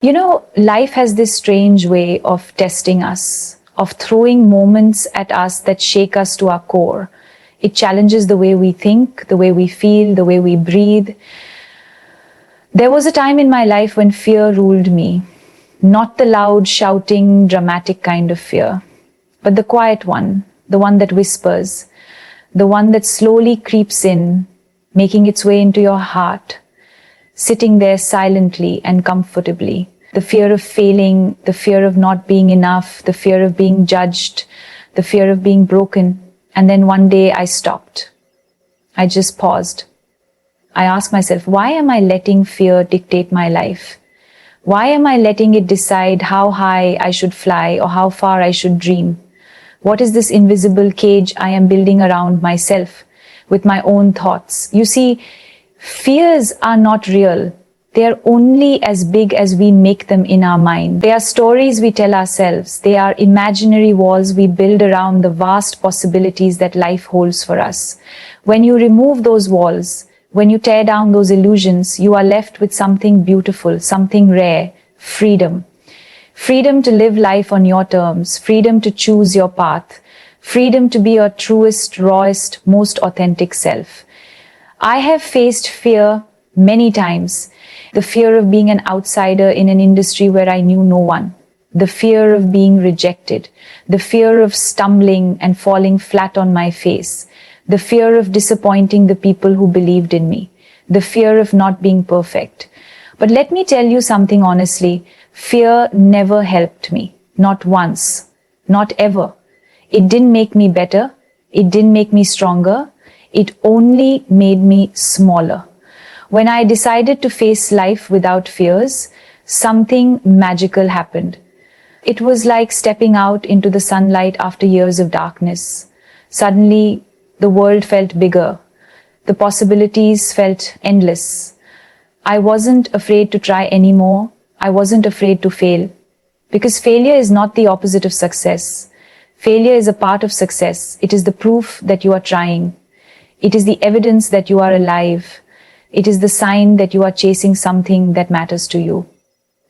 Life has this strange way of testing us, of throwing moments at us that shake us to our core. It challenges the way we think, the way we feel, the way we breathe. There was a time in my life when fear ruled me. Not the loud, shouting, dramatic kind of fear, but the quiet one, the one that whispers, the one that slowly creeps in, making its way into your heart, sitting there silently and comfortably. The fear of failing, the fear of not being enough, the fear of being judged, the fear of being broken. And then one day I stopped. I just paused. I asked myself, why am I letting fear dictate my life? Why am I letting it decide how high I should fly or how far I should dream? What is this invisible cage I am building around myself with my own thoughts? You see, fears are not real. They are only as big as we make them in our mind. They are stories we tell ourselves. They are imaginary walls we build around the vast possibilities that life holds for us. When you remove those walls, when you tear down those illusions, you are left with something beautiful, something rare, freedom. Freedom to live life on your terms, freedom to choose your path, freedom to be your truest, rawest, most authentic self. I have faced fear many times. The fear of being an outsider in an industry where I knew no one. The fear of being rejected. The fear of stumbling and falling flat on my face. The fear of disappointing the people who believed in me. The fear of not being perfect. But let me tell you something honestly. Fear never helped me. Not once. Not ever. It didn't make me better. It didn't make me stronger. It only made me smaller. When I decided to face life without fears, something magical happened. It was like stepping out into the sunlight after years of darkness. Suddenly, the world felt bigger. The possibilities felt endless. I wasn't afraid to try anymore. I wasn't afraid to fail. Because failure is not the opposite of success. Failure is a part of success. It is the proof that you are trying. It is the evidence that you are alive. It is the sign that you are chasing something that matters to you.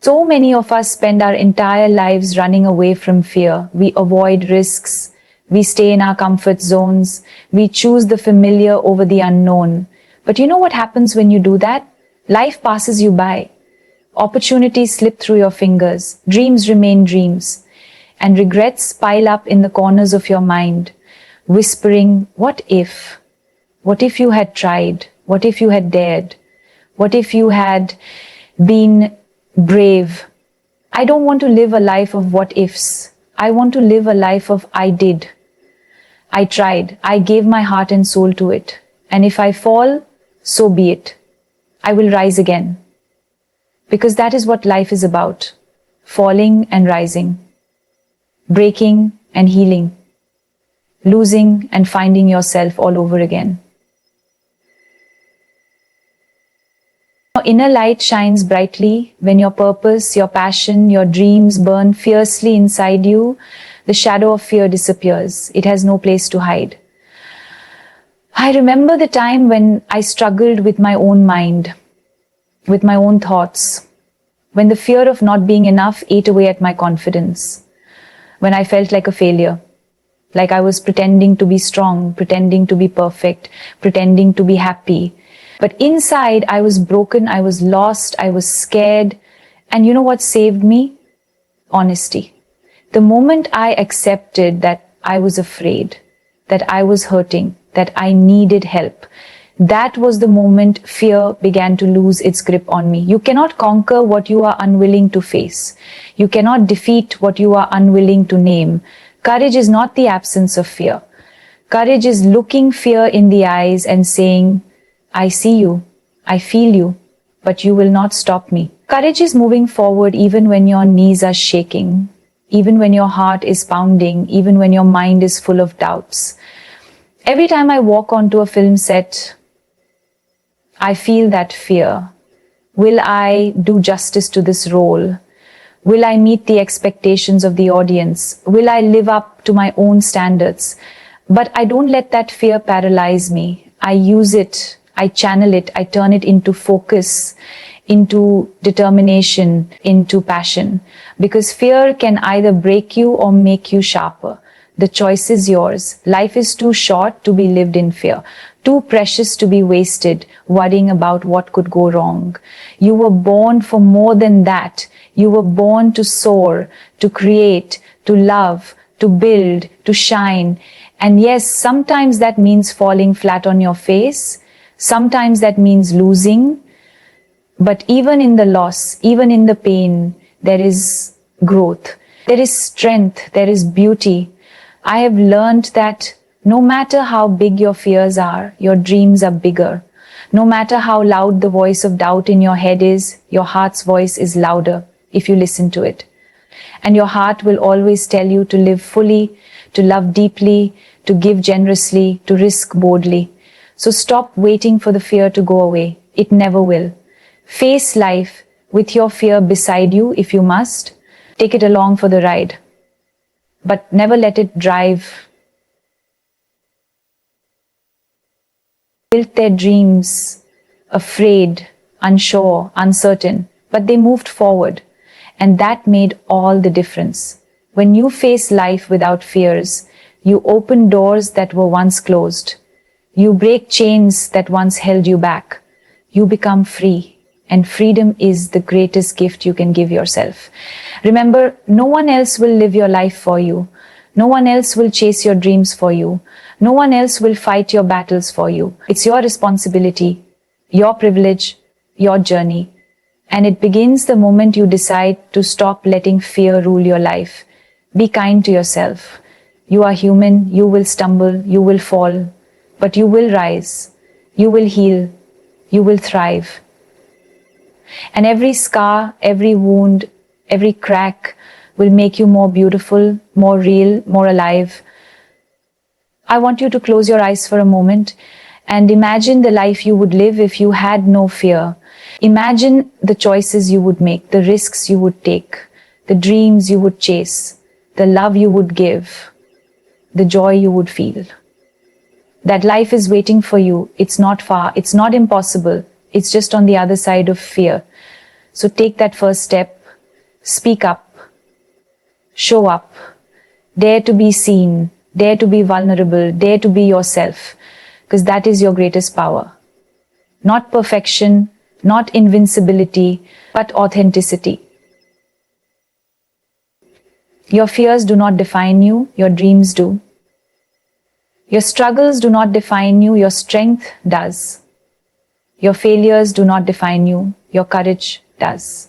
So many of us spend our entire lives running away from fear. We avoid risks. We stay in our comfort zones. We choose the familiar over the unknown. But you know what happens when you do that? Life passes you by. Opportunities slip through your fingers. Dreams remain dreams. And regrets pile up in the corners of your mind, whispering, what if? What if you had tried? What if you had dared? What if you had been brave? I don't want to live a life of what ifs. I want to live a life of I did. I tried. I gave my heart and soul to it. And if I fall, so be it. I will rise again. Because that is what life is about. Falling and rising. Breaking and healing. Losing and finding yourself all over again. Inner light shines brightly when your purpose, your passion, your dreams burn fiercely inside you. The shadow of fear disappears. It has no place to hide. I remember the time when I struggled with my own mind, with my own thoughts, when the fear of not being enough ate away at my confidence, when I felt like a failure, like I was pretending to be strong, pretending to be perfect, pretending to be happy. But inside, I was broken, I was lost, I was scared. And you know what saved me? Honesty. The moment I accepted that I was afraid, that I was hurting, that I needed help, that was the moment fear began to lose its grip on me. You cannot conquer what you are unwilling to face. You cannot defeat what you are unwilling to name. Courage is not the absence of fear. Courage is looking fear in the eyes and saying, I see you, I feel you, but you will not stop me. Courage is moving forward even when your knees are shaking, even when your heart is pounding, even when your mind is full of doubts. Every time I walk onto a film set, I feel that fear. Will I do justice to this role? Will I meet the expectations of the audience? Will I live up to my own standards? But I don't let that fear paralyze me. I use it. I channel it, I turn it into focus, into determination, into passion. Because fear can either break you or make you sharper. The choice is yours. Life is too short to be lived in fear, too precious to be wasted worrying about what could go wrong. You were born for more than that. You were born to soar, to create, to love, to build, to shine. And yes, sometimes that means falling flat on your face. Sometimes that means losing. But even in the loss, even in the pain, there is growth. There is strength. There is beauty. I have learned that no matter how big your fears are, your dreams are bigger. No matter how loud the voice of doubt in your head is, your heart's voice is louder if you listen to it. And your heart will always tell you to live fully, to love deeply, to give generously, to risk boldly. So stop waiting for the fear to go away. It never will. Face life with your fear beside you if you must. Take it along for the ride. But never let it drive. Built their dreams, afraid, unsure, uncertain, but they moved forward. And that made all the difference. When you face life without fears, you open doors that were once closed. You break chains that once held you back. You become free. And freedom is the greatest gift you can give yourself. Remember, no one else will live your life for you. No one else will chase your dreams for you. No one else will fight your battles for you. It's your responsibility, your privilege, your journey. And it begins the moment you decide to stop letting fear rule your life. Be kind to yourself. You are human, you will stumble, you will fall, but you will rise, you will heal, you will thrive. And every scar, every wound, every crack will make you more beautiful, more real, more alive. I want you to close your eyes for a moment and imagine the life you would live if you had no fear. Imagine the choices you would make, the risks you would take, the dreams you would chase, the love you would give, the joy you would feel. That life is waiting for you. It's not far. It's not impossible. It's just on the other side of fear. So take that first step. Speak up. Show up. Dare to be seen. Dare to be vulnerable. Dare to be yourself. Because that is your greatest power. Not perfection, not invincibility, but authenticity. Your fears do not define you. Your dreams do. Your struggles do not define you. Your strength does. Your failures do not define you. Your courage does.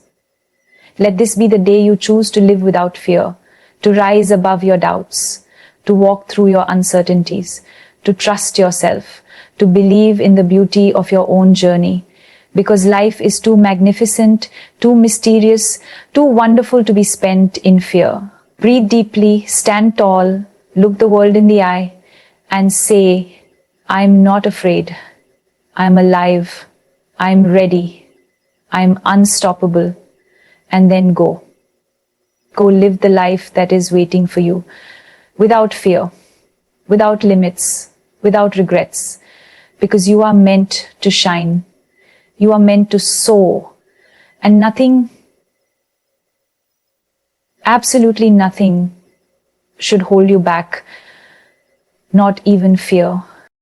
Let this be the day you choose to live without fear, to rise above your doubts, to walk through your uncertainties, to trust yourself, to believe in the beauty of your own journey. Because life is too magnificent, too mysterious, too wonderful to be spent in fear. Breathe deeply, stand tall, look the world in the eye, and say, I'm not afraid. I'm alive. I'm ready. I'm unstoppable. And then go. Go live the life that is waiting for you. Without fear, without limits, without regrets. Because you are meant to shine. You are meant to soar. And nothing, absolutely nothing, should hold you back. Not even fear.